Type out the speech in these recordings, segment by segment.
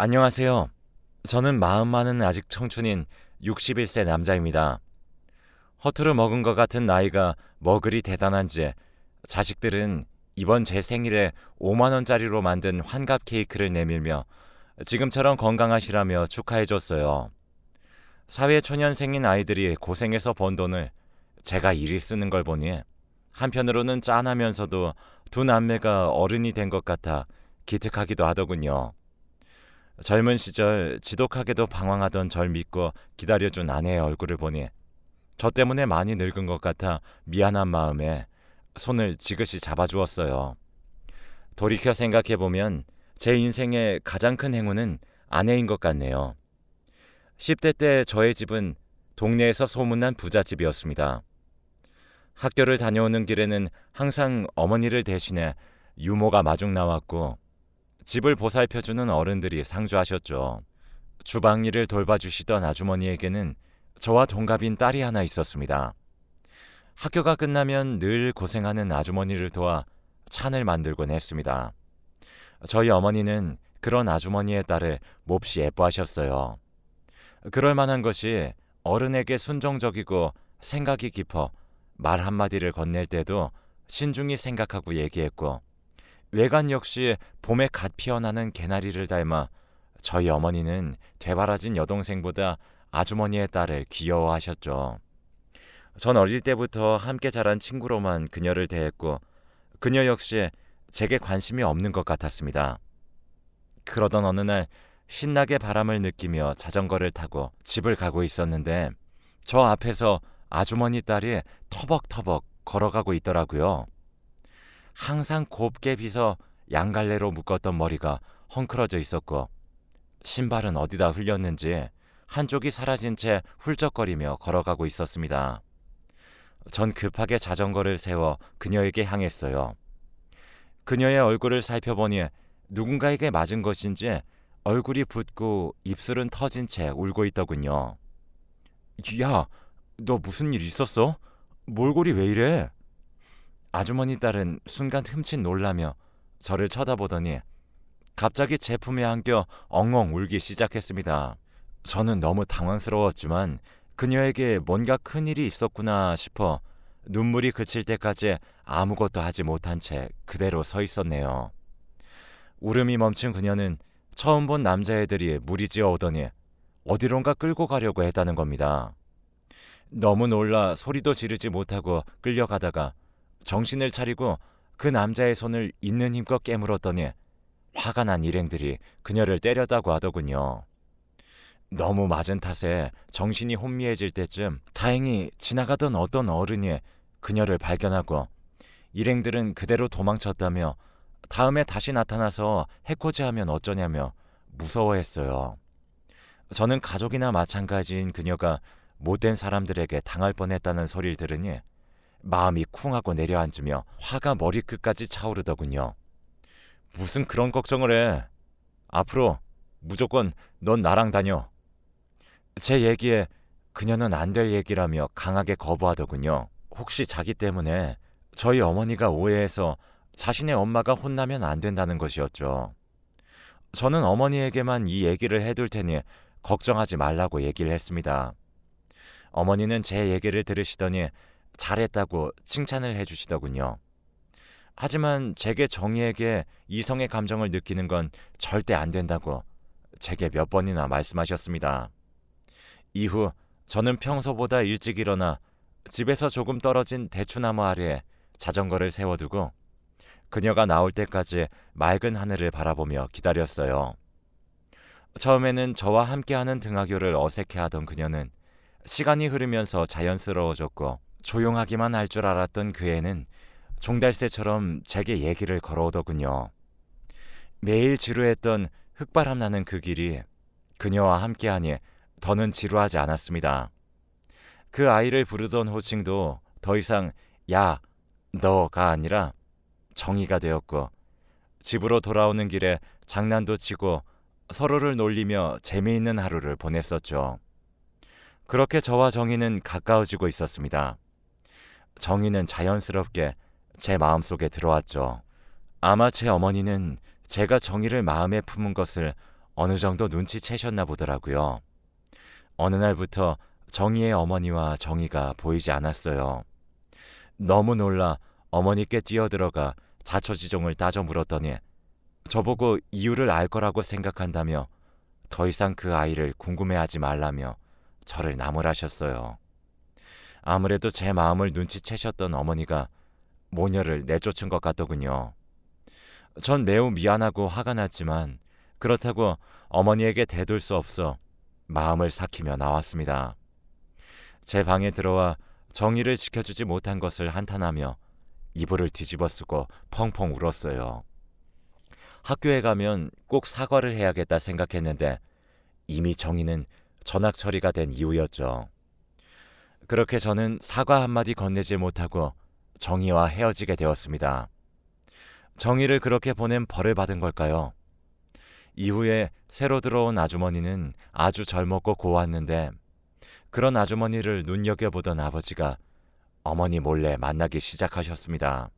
안녕하세요. 저는 마음만은 아직 청춘인 61세 남자입니다. 허투루 먹은 것 같은 나이가 뭐 그리 대단한지 자식들은 이번 제 생일에 5만 원짜리로 만든 환갑 케이크를 내밀며 지금처럼 건강하시라며 축하해줬어요. 사회초년생인 아이들이 고생해서 번 돈을 제가 이리 쓰는 걸 보니 한편으로는 짠하면서도 두 남매가 어른이 된 것 같아 기특하기도 하더군요. 젊은 시절 지독하게도 방황하던 절 믿고 기다려준 아내의 얼굴을 보니 저 때문에 많이 늙은 것 같아 미안한 마음에 손을 지그시 잡아주었어요. 돌이켜 생각해보면 제 인생의 가장 큰 행운은 아내인 것 같네요. 10대 때 저의 집은 동네에서 소문난 부잣집이었습니다. 학교를 다녀오는 길에는 항상 어머니를 대신해 유모가 마중 나왔고 집을 보살펴주는 어른들이 상주하셨죠. 주방 일을 돌봐주시던 아주머니에게는 저와 동갑인 딸이 하나 있었습니다. 학교가 끝나면 늘 고생하는 아주머니를 도와 찬을 만들곤 했습니다. 저희 어머니는 그런 아주머니의 딸을 몹시 예뻐하셨어요. 그럴 만한 것이 어른에게 순종적이고 생각이 깊어 말 한마디를 건넬 때도 신중히 생각하고 얘기했고 외관 역시 봄에 갓 피어나는 개나리를 닮아 저희 어머니는 되바라진 여동생보다 아주머니의 딸을 귀여워하셨죠. 전 어릴 때부터 함께 자란 친구로만 그녀를 대했고 그녀 역시 제게 관심이 없는 것 같았습니다. 그러던 어느 날 신나게 바람을 느끼며 자전거를 타고 집을 가고 있었는데 저 앞에서 아주머니 딸이 터벅터벅 걸어가고 있더라고요. 항상 곱게 빗어 양갈래로 묶었던 머리가 헝클어져 있었고 신발은 어디다 흘렸는지 한쪽이 사라진 채 훌쩍거리며 걸어가고 있었습니다. 전 급하게 자전거를 세워 그녀에게 향했어요. 그녀의 얼굴을 살펴보니 누군가에게 맞은 것인지 얼굴이 붓고 입술은 터진 채 울고 있더군요. 야, 너 무슨 일 있었어? 몰골이 왜 이래? 아주머니 딸은 순간 흠칫 놀라며 저를 쳐다보더니 갑자기 제 품에 안겨 엉엉 울기 시작했습니다. 저는 너무 당황스러웠지만 그녀에게 뭔가 큰일이 있었구나 싶어 눈물이 그칠 때까지 아무것도 하지 못한 채 그대로 서 있었네요. 울음이 멈춘 그녀는 처음 본 남자애들이 무리지어 오더니 어디론가 끌고 가려고 했다는 겁니다. 너무 놀라 소리도 지르지 못하고 끌려가다가 정신을 차리고 그 남자의 손을 있는 힘껏 깨물었더니 화가 난 일행들이 그녀를 때렸다고 하더군요. 너무 맞은 탓에 정신이 혼미해질 때쯤 다행히 지나가던 어떤 어른이 그녀를 발견하고 일행들은 그대로 도망쳤다며 다음에 다시 나타나서 해코지하면 어쩌냐며 무서워했어요. 저는 가족이나 마찬가지인 그녀가 못된 사람들에게 당할 뻔했다는 소리를 들으니 마음이 쿵하고 내려앉으며 화가 머리끝까지 차오르더군요. 무슨 그런 걱정을 해. 앞으로 무조건 넌 나랑 다녀. 제 얘기에 그녀는 안 될 얘기라며 강하게 거부하더군요. 혹시 자기 때문에 저희 어머니가 오해해서 자신의 엄마가 혼나면 안 된다는 것이었죠. 저는 어머니에게만 이 얘기를 해둘 테니 걱정하지 말라고 얘기를 했습니다. 어머니는 제 얘기를 들으시더니 잘했다고 칭찬을 해주시더군요. 하지만 제게 정의에게 이성의 감정을 느끼는 건 절대 안 된다고 제게 몇 번이나 말씀하셨습니다. 이후 저는 평소보다 일찍 일어나 집에서 조금 떨어진 대추나무 아래에 자전거를 세워두고 그녀가 나올 때까지 맑은 하늘을 바라보며 기다렸어요. 처음에는 저와 함께하는 등하교를 어색해하던 그녀는 시간이 흐르면서 자연스러워졌고 조용하기만 할 줄 알았던 그 애는 종달새처럼 제게 얘기를 걸어오더군요. 매일 지루했던 흙바람 나는 그 길이 그녀와 함께하니 더는 지루하지 않았습니다. 그 아이를 부르던 호칭도 더 이상 야, 너가 아니라 정이가 되었고 집으로 돌아오는 길에 장난도 치고 서로를 놀리며 재미있는 하루를 보냈었죠. 그렇게 저와 정이는 가까워지고 있었습니다. 정이는 자연스럽게 제 마음속에 들어왔죠. 아마 제 어머니는 제가 정이를 마음에 품은 것을 어느 정도 눈치채셨나 보더라고요. 어느 날부터 정희의 어머니와 정희가 보이지 않았어요. 너무 놀라 어머니께 뛰어들어가 자초지종을 따져 물었더니 저보고 이유를 알 거라고 생각한다며 더 이상 그 아이를 궁금해하지 말라며 저를 나무라셨어요. 아무래도 제 마음을 눈치채셨던 어머니가 모녀를 내쫓은 것 같더군요. 전 매우 미안하고 화가 났지만 그렇다고 어머니에게 대들 수 없어 마음을 삭히며 나왔습니다. 제 방에 들어와 정의를 지켜주지 못한 것을 한탄하며 이불을 뒤집어 쓰고 펑펑 울었어요. 학교에 가면 꼭 사과를 해야겠다 생각했는데 이미 정의는 전학 처리가 된 이후였죠. 그렇게 저는 사과 한마디 건네지 못하고 정의와 헤어지게 되었습니다. 정의를 그렇게 보낸 벌을 받은 걸까요? 이후에 새로 들어온 아주머니는 아주 젊었고 고왔는데 그런 아주머니를 눈여겨보던 아버지가 어머니 몰래 만나기 시작하셨습니다.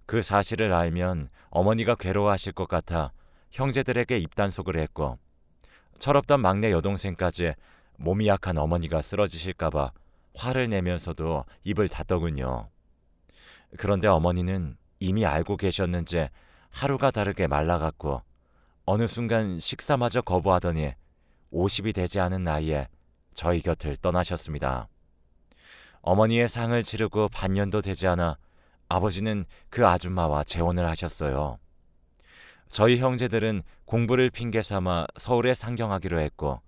그 사실을 알면 어머니가 괴로워하실 것 같아 형제들에게 입단속을 했고 철없던 막내 여동생까지 몸이 약한 어머니가 쓰러지실까봐 화를 내면서도 입을 닫더군요. 그런데 어머니는 이미 알고 계셨는지 하루가 다르게 말라갔고 어느 순간 식사마저 거부하더니 50이 되지 않은 나이에 저희 곁을 떠나셨습니다. 어머니의 상을 치르고 반년도 되지 않아 아버지는 그 아줌마와 재혼을 하셨어요. 저희 형제들은 공부를 핑계 삼아 서울에 상경하기로 했고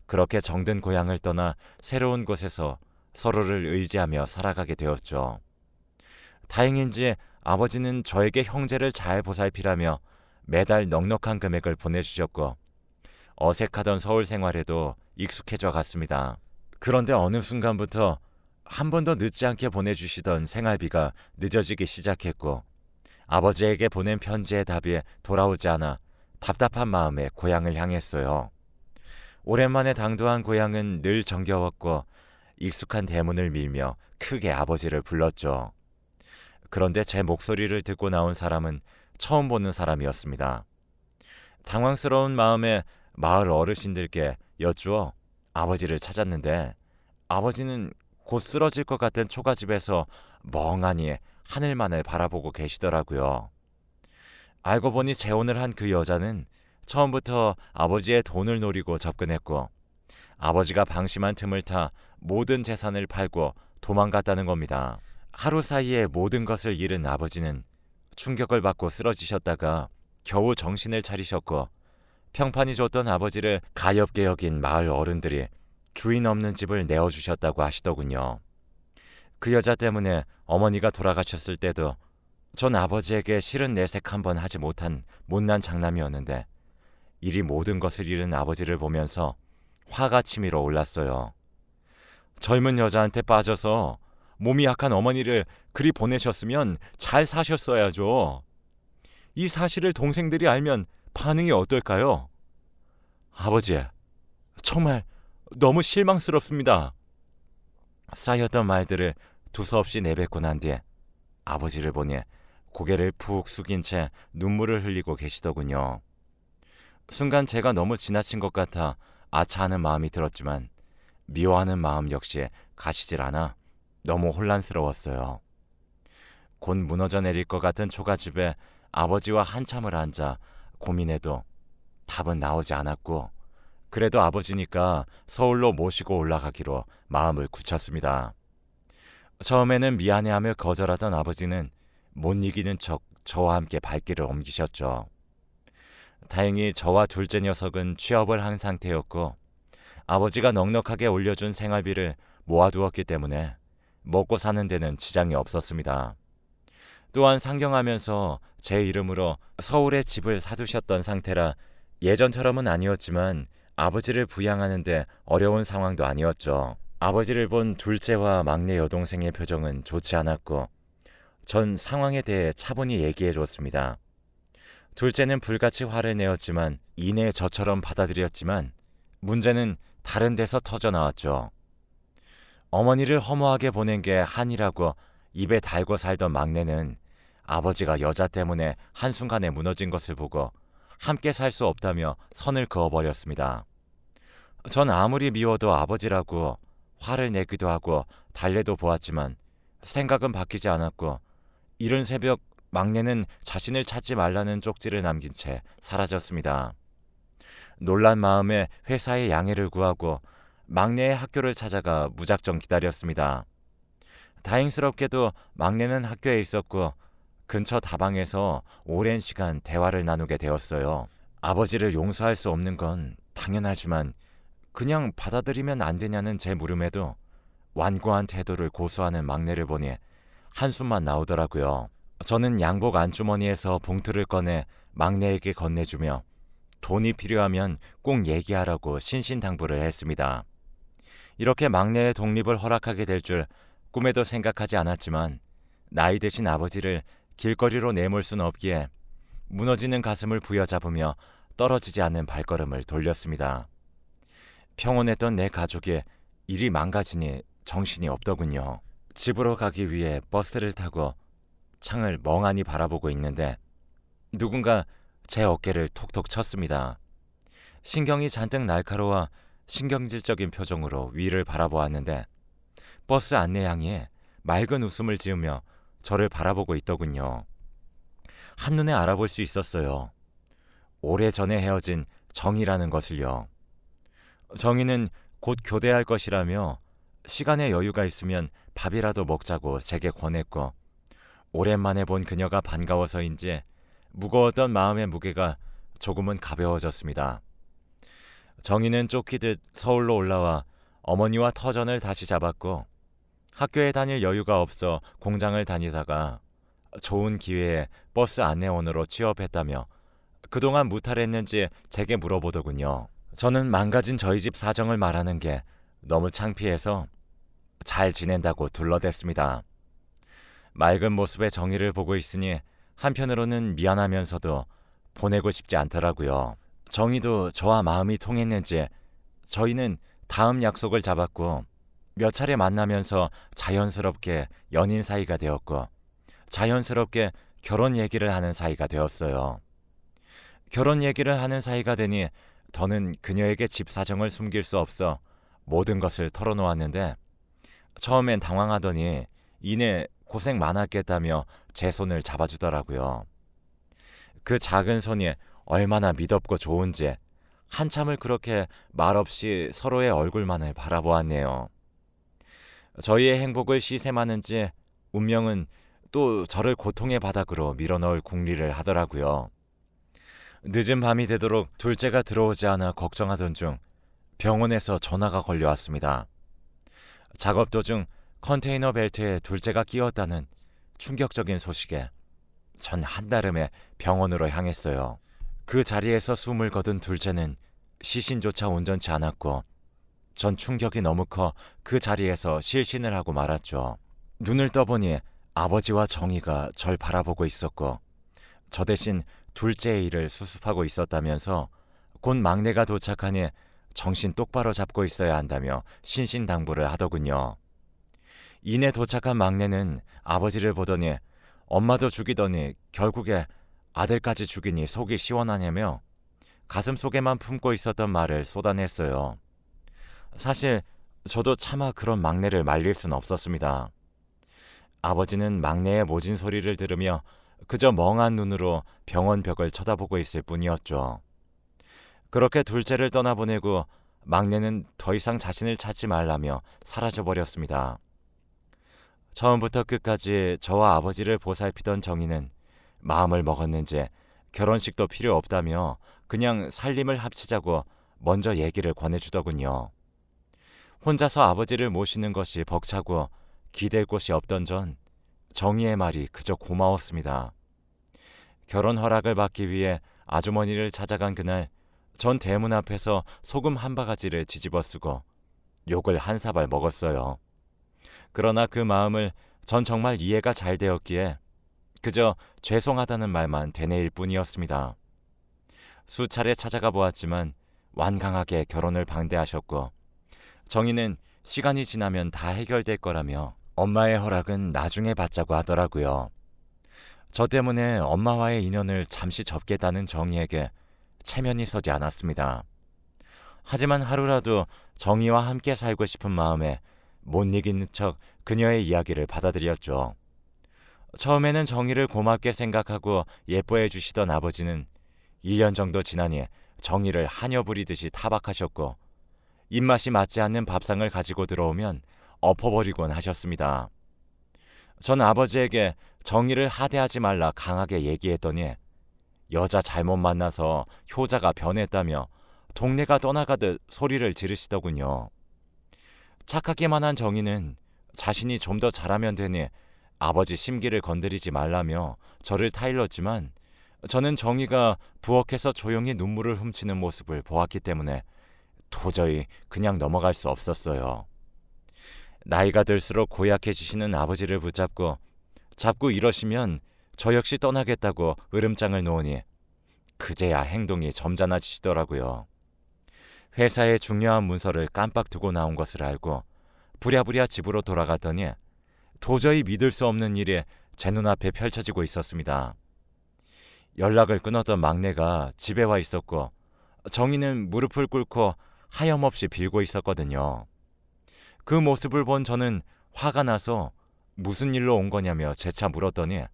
그렇게 정든 고향을 떠나 새로운 곳에서 서로를 의지하며 살아가게 되었죠. 다행인지 아버지는 저에게 형제를 잘 보살피라며 매달 넉넉한 금액을 보내주셨고 어색하던 서울 생활에도 익숙해져 갔습니다. 그런데 어느 순간부터 한 번도 늦지 않게 보내주시던 생활비가 늦어지기 시작했고 아버지에게 보낸 편지의 답이 돌아오지 않아 답답한 마음에 고향을 향했어요. 오랜만에 당도한 고향은 늘 정겨웠고 익숙한 대문을 밀며 크게 아버지를 불렀죠. 그런데 제 목소리를 듣고 나온 사람은 처음 보는 사람이었습니다. 당황스러운 마음에 마을 어르신들께 여쭈어 아버지를 찾았는데 아버지는 곧 쓰러질 것 같은 초가집에서 멍하니 하늘만을 바라보고 계시더라고요. 알고 보니 재혼을 한 그 여자는 처음부터 아버지의 돈을 노리고 접근했고 아버지가 방심한 틈을 타 모든 재산을 팔고 도망갔다는 겁니다. 하루 사이에 모든 것을 잃은 아버지는 충격을 받고 쓰러지셨다가 겨우 정신을 차리셨고 평판이 좋던 아버지를 가엾게 여긴 마을 어른들이 주인 없는 집을 내어주셨다고 하시더군요. 그 여자 때문에 어머니가 돌아가셨을 때도 전 아버지에게 싫은 내색 한번 하지 못한 못난 장남이었는데 이리 모든 것을 잃은 아버지를 보면서 화가 치밀어 올랐어요. 젊은 여자한테 빠져서 몸이 약한 어머니를 그리 보내셨으면 잘 사셨어야죠. 이 사실을 동생들이 알면 반응이 어떨까요? 아버지, 정말 너무 실망스럽습니다. 쌓였던 말들을 두서없이 내뱉고 난 뒤에 아버지를 보니 고개를 푹 숙인 채 눈물을 흘리고 계시더군요. 순간 제가 너무 지나친 것 같아 아차하는 마음이 들었지만 미워하는 마음 역시 가시질 않아 너무 혼란스러웠어요. 곧 무너져 내릴 것 같은 초가집에 아버지와 한참을 앉아 고민해도 답은 나오지 않았고 그래도 아버지니까 서울로 모시고 올라가기로 마음을 굳혔습니다. 처음에는 미안해하며 거절하던 아버지는 못 이기는 척 저와 함께 발길을 옮기셨죠. 다행히 저와 둘째 녀석은 취업을 한 상태였고 아버지가 넉넉하게 올려준 생활비를 모아두었기 때문에 먹고 사는 데는 지장이 없었습니다. 또한 상경하면서 제 이름으로 서울에 집을 사두셨던 상태라 예전처럼은 아니었지만 아버지를 부양하는 데 어려운 상황도 아니었죠. 아버지를 본 둘째와 막내 여동생의 표정은 좋지 않았고 전 상황에 대해 차분히 얘기해 줬습니다. 둘째는 불같이 화를 내었지만 이내 저처럼 받아들였지만 문제는 다른 데서 터져 나왔죠. 어머니를 허무하게 보낸 게 한이라고 입에 달고 살던 막내는 아버지가 여자 때문에 한순간에 무너진 것을 보고 함께 살 수 없다며 선을 그어버렸습니다. 전 아무리 미워도 아버지라고 화를 내기도 하고 달래도 보았지만 생각은 바뀌지 않았고, 이른 새벽 막내는 자신을 찾지 말라는 쪽지를 남긴 채 사라졌습니다. 놀란 마음에 회사에 양해를 구하고 막내의 학교를 찾아가 무작정 기다렸습니다. 다행스럽게도 막내는 학교에 있었고 근처 다방에서 오랜 시간 대화를 나누게 되었어요. 아버지를 용서할 수 없는 건 당연하지만 그냥 받아들이면 안 되냐는 제 물음에도 완고한 태도를 고수하는 막내를 보니 한숨만 나오더라고요. 저는 양복 안주머니에서 봉투를 꺼내 막내에게 건네주며 돈이 필요하면 꼭 얘기하라고 신신당부를 했습니다. 이렇게 막내의 독립을 허락하게 될 줄 꿈에도 생각하지 않았지만 나이 드신 아버지를 길거리로 내몰 수는 없기에 무너지는 가슴을 부여잡으며 떨어지지 않는 발걸음을 돌렸습니다. 평온했던 내 가족이 일이 망가지니 정신이 없더군요. 집으로 가기 위해 버스를 타고 창을 멍하니 바라보고 있는데 누군가 제 어깨를 톡톡 쳤습니다. 신경이 잔뜩 날카로워 신경질적인 표정으로 위를 바라보았는데 버스 안내양이 맑은 웃음을 지으며 저를 바라보고 있더군요. 한눈에 알아볼 수 있었어요. 오래전에 헤어진 정이라는 것을요. 정이는 곧 교대할 것이라며 시간에 여유가 있으면 밥이라도 먹자고 제게 권했고, 오랜만에 본 그녀가 반가워서인지 무거웠던 마음의 무게가 조금은 가벼워졌습니다. 정희는 쫓기듯 서울로 올라와 어머니와 터전을 다시 잡았고, 학교에 다닐 여유가 없어 공장을 다니다가 좋은 기회에 버스 안내원으로 취업했다며 그동안 무탈했는지 제게 물어보더군요. 저는 망가진 저희 집 사정을 말하는 게 너무 창피해서 잘 지낸다고 둘러댔습니다. 맑은 모습의 정의를 보고 있으니 한편으로는 미안하면서도 보내고 싶지 않더라고요. 정의도 저와 마음이 통했는지 저희는 다음 약속을 잡았고 몇 차례 만나면서 자연스럽게 연인 사이가 되었고 자연스럽게 결혼 얘기를 하는 사이가 되었어요. 결혼 얘기를 하는 사이가 되니 더는 그녀에게 집 사정을 숨길 수 없어 모든 것을 털어놓았는데 처음엔 당황하더니 이내 고생 많았겠다며 제 손을 잡아주더라고요. 그 작은 손이 얼마나 미덥고 좋은지 한참을 그렇게 말없이 서로의 얼굴만을 바라보았네요. 저희의 행복을 시샘하는지 운명은 또 저를 고통의 바닥으로 밀어넣을 궁리를 하더라고요. 늦은 밤이 되도록 둘째가 들어오지 않아 걱정하던 중 병원에서 전화가 걸려왔습니다. 작업 도중 컨테이너 벨트에 둘째가 끼었다는 충격적인 소식에 전 한달음에 병원으로 향했어요. 그 자리에서 숨을 거둔 둘째는 시신조차 온전치 않았고 전 충격이 너무 커 그 자리에서 실신을 하고 말았죠. 눈을 떠보니 아버지와 정희가 절 바라보고 있었고 저 대신 둘째의 일을 수습하고 있었다면서 곧 막내가 도착하니 정신 똑바로 잡고 있어야 한다며 신신당부를 하더군요. 이내 도착한 막내는 아버지를 보더니 엄마도 죽이더니 결국에 아들까지 죽이니 속이 시원하냐며 가슴속에만 품고 있었던 말을 쏟아냈어요. 사실 저도 차마 그런 막내를 말릴 순 없었습니다. 아버지는 막내의 모진 소리를 들으며 그저 멍한 눈으로 병원 벽을 쳐다보고 있을 뿐이었죠. 그렇게 둘째를 떠나보내고 막내는 더 이상 자신을 찾지 말라며 사라져버렸습니다. 처음부터 끝까지 저와 아버지를 보살피던 정희는 마음을 먹었는지 결혼식도 필요 없다며 그냥 살림을 합치자고 먼저 얘기를 권해주더군요. 혼자서 아버지를 모시는 것이 벅차고 기댈 곳이 없던 전 정희의 말이 그저 고마웠습니다. 결혼 허락을 받기 위해 아주머니를 찾아간 그날 전 대문 앞에서 소금 한 바가지를 뒤집어 쓰고 욕을 한 사발 먹었어요. 그러나 그 마음을 전 정말 이해가 잘 되었기에 그저 죄송하다는 말만 되뇌일 뿐이었습니다. 수차례 찾아가 보았지만 완강하게 결혼을 반대하셨고 정희는 시간이 지나면 다 해결될 거라며 엄마의 허락은 나중에 받자고 하더라고요. 저 때문에 엄마와의 인연을 잠시 접겠다는 정희에게 체면이 서지 않았습니다. 하지만 하루라도 정희와 함께 살고 싶은 마음에 못 이기는 척 그녀의 이야기를 받아들였죠. 처음에는 정희를 고맙게 생각하고 예뻐해 주시던 아버지는 1년 정도 지나니 정희를 하녀 부리듯이 타박하셨고 입맛이 맞지 않는 밥상을 가지고 들어오면 엎어버리곤 하셨습니다. 전 아버지에게 정희를 하대하지 말라 강하게 얘기했더니 여자 잘못 만나서 효자가 변했다며 동네가 떠나가듯 소리를 지르시더군요. 착하기만 한 정희는 자신이 좀 더 잘하면 되니 아버지 심기를 건드리지 말라며 저를 타일렀지만 저는 정희가 부엌에서 조용히 눈물을 훔치는 모습을 보았기 때문에 도저히 그냥 넘어갈 수 없었어요. 나이가 들수록 고약해지시는 아버지를 붙잡고 자꾸 이러시면 저 역시 떠나겠다고 으름장을 놓으니 그제야 행동이 점잖아지시더라고요. 회사의 중요한 문서를 깜빡 두고 나온 것을 알고 부랴부랴 집으로 돌아갔더니 도저히 믿을 수 없는 일이 제 눈앞에 펼쳐지고 있었습니다. 연락을 끊었던 막내가 집에 와 있었고 정희는 무릎을 꿇고 하염없이 빌고 있었거든요. 그 모습을 본 저는 화가 나서 무슨 일로 온 거냐며 재차 물었더니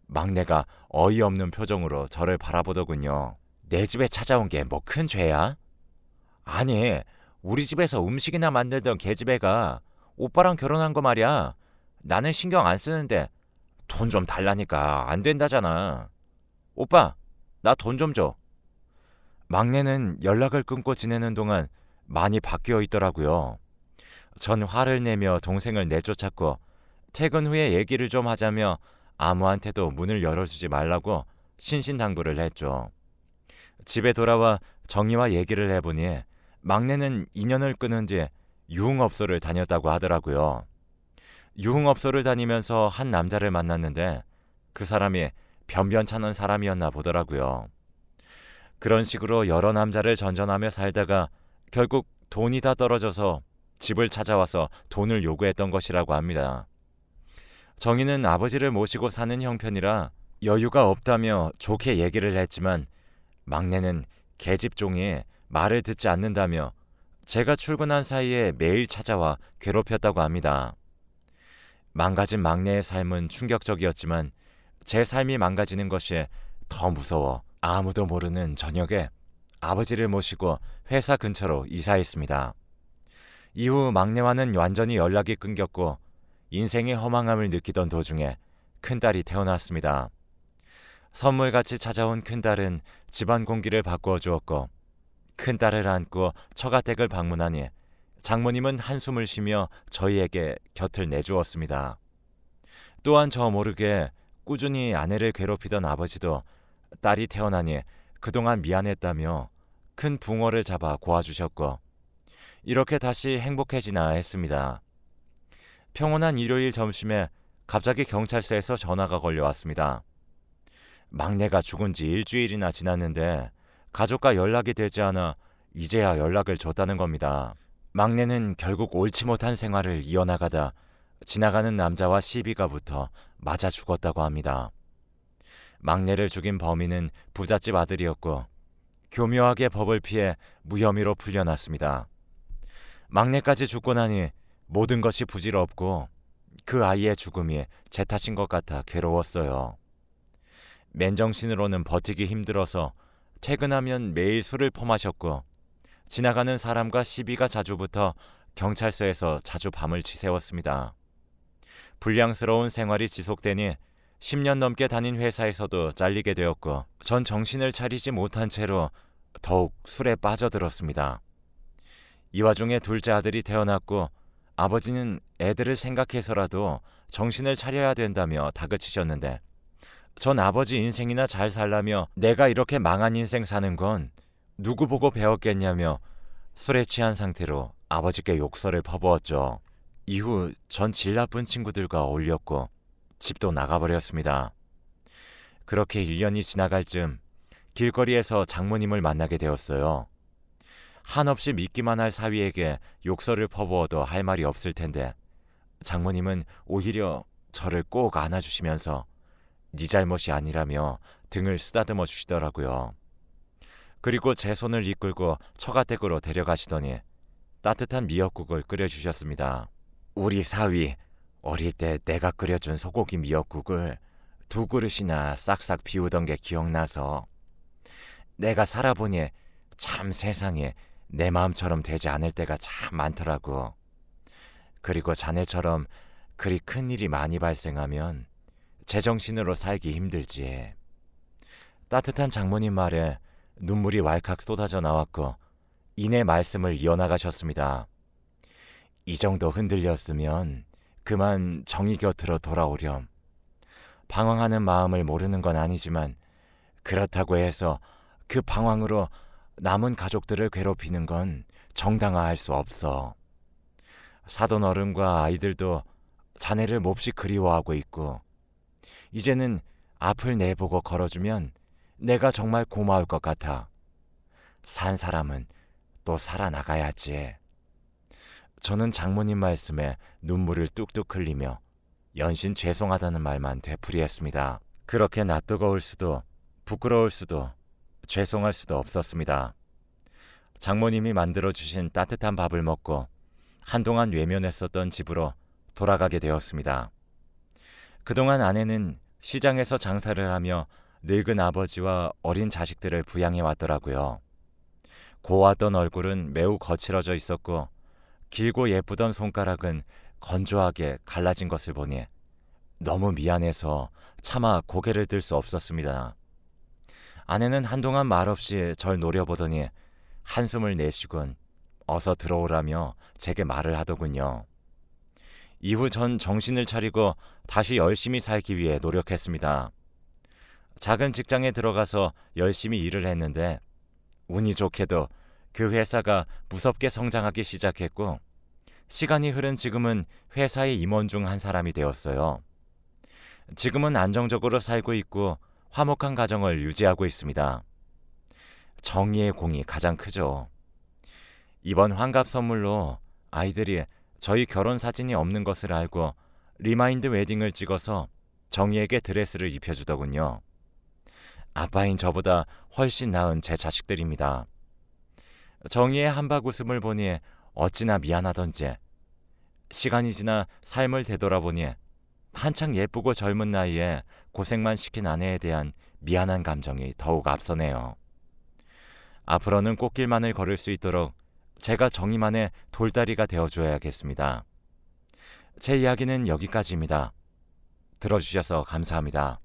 막내가 어이없는 표정으로 저를 바라보더군요. 내 집에 찾아온 게 뭐 큰 죄야? 아니, 우리 집에서 음식이나 만들던 계집애가 오빠랑 결혼한 거 말이야. 나는 신경 안 쓰는데 돈 좀 달라니까 안 된다잖아. 오빠, 나 돈 좀 줘. 막내는 연락을 끊고 지내는 동안 많이 바뀌어 있더라고요. 전 화를 내며 동생을 내쫓았고 퇴근 후에 얘기를 좀 하자며 아무한테도 문을 열어주지 말라고 신신당부를 했죠. 집에 돌아와 정희와 얘기를 해보니 막내는 인연을 끊은 뒤 유흥업소를 다녔다고 하더라고요. 유흥업소를 다니면서 한 남자를 만났는데 그 사람이 변변찮은 사람이었나 보더라고요. 그런 식으로 여러 남자를 전전하며 살다가 결국 돈이 다 떨어져서 집을 찾아와서 돈을 요구했던 것이라고 합니다. 정희는 아버지를 모시고 사는 형편이라 여유가 없다며 좋게 얘기를 했지만 막내는 계집종이 말을 듣지 않는다며 제가 출근한 사이에 매일 찾아와 괴롭혔다고 합니다. 망가진 막내의 삶은 충격적이었지만 제 삶이 망가지는 것이 더 무서워 아무도 모르는 저녁에 아버지를 모시고 회사 근처로 이사했습니다. 이후 막내와는 완전히 연락이 끊겼고 인생의 허망함을 느끼던 도중에 큰딸이 태어났습니다. 선물같이 찾아온 큰딸은 집안 공기를 바꾸어 주었고 큰딸을 안고 처가댁을 방문하니 장모님은 한숨을 쉬며 저희에게 곁을 내주었습니다. 또한 저 모르게 꾸준히 아내를 괴롭히던 아버지도 딸이 태어나니 그동안 미안했다며 큰 붕어를 잡아 고아주셨고 이렇게 다시 행복해지나 했습니다. 평온한 일요일 점심에 갑자기 경찰서에서 전화가 걸려왔습니다. 막내가 죽은 지 일주일이나 지났는데 가족과 연락이 되지 않아 이제야 연락을 줬다는 겁니다. 막내는 결국 옳지 못한 생활을 이어나가다 지나가는 남자와 시비가 붙어 맞아 죽었다고 합니다. 막내를 죽인 범인은 부잣집 아들이었고 교묘하게 법을 피해 무혐의로 풀려났습니다. 막내까지 죽고 나니 모든 것이 부질없고 그 아이의 죽음이 제 탓인 것 같아 괴로웠어요. 맨정신으로는 버티기 힘들어서 퇴근하면 매일 술을 퍼마셨고 지나가는 사람과 시비가 자주 붙어 경찰서에서 자주 밤을 지새웠습니다. 불량스러운 생활이 지속되니 10년 넘게 다닌 회사에서도 잘리게 되었고 전 정신을 차리지 못한 채로 더욱 술에 빠져들었습니다. 이 와중에 둘째 아들이 태어났고 아버지는 애들을 생각해서라도 정신을 차려야 된다며 다그치셨는데 전 아버지 인생이나 잘 살라며 내가 이렇게 망한 인생 사는 건 누구 보고 배웠겠냐며 술에 취한 상태로 아버지께 욕설을 퍼부었죠. 이후 전 질 나쁜 친구들과 어울렸고 집도 나가버렸습니다. 그렇게 1년이 지나갈 즈음 길거리에서 장모님을 만나게 되었어요. 한없이 믿기만 할 사위에게 욕설을 퍼부어도 할 말이 없을 텐데 장모님은 오히려 저를 꼭 안아주시면서 네 잘못이 아니라며 등을 쓰다듬어 주시더라고요. 그리고 제 손을 이끌고 처가댁으로 데려가시더니 따뜻한 미역국을 끓여주셨습니다. 우리 사위, 어릴 때 내가 끓여준 소고기 미역국을 2그릇이나 싹싹 비우던 게 기억나서 내가 살아보니 참 세상에 내 마음처럼 되지 않을 때가 참 많더라고. 그리고 자네처럼 그리 큰일이 많이 발생하면 제정신으로 살기 힘들지. 따뜻한 장모님 말에 눈물이 왈칵 쏟아져 나왔고 이내 말씀을 이어나가셨습니다. 이 정도 흔들렸으면 그만 정희 곁으로 돌아오렴. 방황하는 마음을 모르는 건 아니지만 그렇다고 해서 그 방황으로 남은 가족들을 괴롭히는 건 정당화할 수 없어. 사돈 어른과 아이들도 자네를 몹시 그리워하고 있고 이제는 앞을 내보고 걸어주면 내가 정말 고마울 것 같아. 산 사람은 또 살아나가야지. 저는 장모님 말씀에 눈물을 뚝뚝 흘리며 연신 죄송하다는 말만 되풀이했습니다. 그렇게 낯뜨거울 수도 부끄러울 수도 죄송할 수도 없었습니다. 장모님이 만들어주신 따뜻한 밥을 먹고 한동안 외면했었던 집으로 돌아가게 되었습니다. 그동안 아내는 시장에서 장사를 하며 늙은 아버지와 어린 자식들을 부양해 왔더라고요. 고왔던 얼굴은 매우 거칠어져 있었고 길고 예쁘던 손가락은 건조하게 갈라진 것을 보니 너무 미안해서 차마 고개를 들 수 없었습니다. 아내는 한동안 말없이 절 노려보더니 한숨을 내쉬곤 어서 들어오라며 제게 말을 하더군요. 이후 전 정신을 차리고 다시 열심히 살기 위해 노력했습니다. 작은 직장에 들어가서 열심히 일을 했는데 운이 좋게도 그 회사가 무섭게 성장하기 시작했고 시간이 흐른 지금은 회사의 임원 중 한 사람이 되었어요. 지금은 안정적으로 살고 있고 화목한 가정을 유지하고 있습니다. 정의의 공이 가장 크죠. 이번 환갑 선물로 아이들이 저희 결혼 사진이 없는 것을 알고 리마인드 웨딩을 찍어서 정의에게 드레스를 입혀주더군요. 아빠인 저보다 훨씬 나은 제 자식들입니다. 정의의 한박 웃음을 보니 어찌나 미안하던지 시간이 지나 삶을 되돌아보니 한창 예쁘고 젊은 나이에 고생만 시킨 아내에 대한 미안한 감정이 더욱 앞서네요. 앞으로는 꽃길만을 걸을 수 있도록 제가 정의만의 돌다리가 되어줘야겠습니다. 제 이야기는 여기까지입니다. 들어주셔서 감사합니다.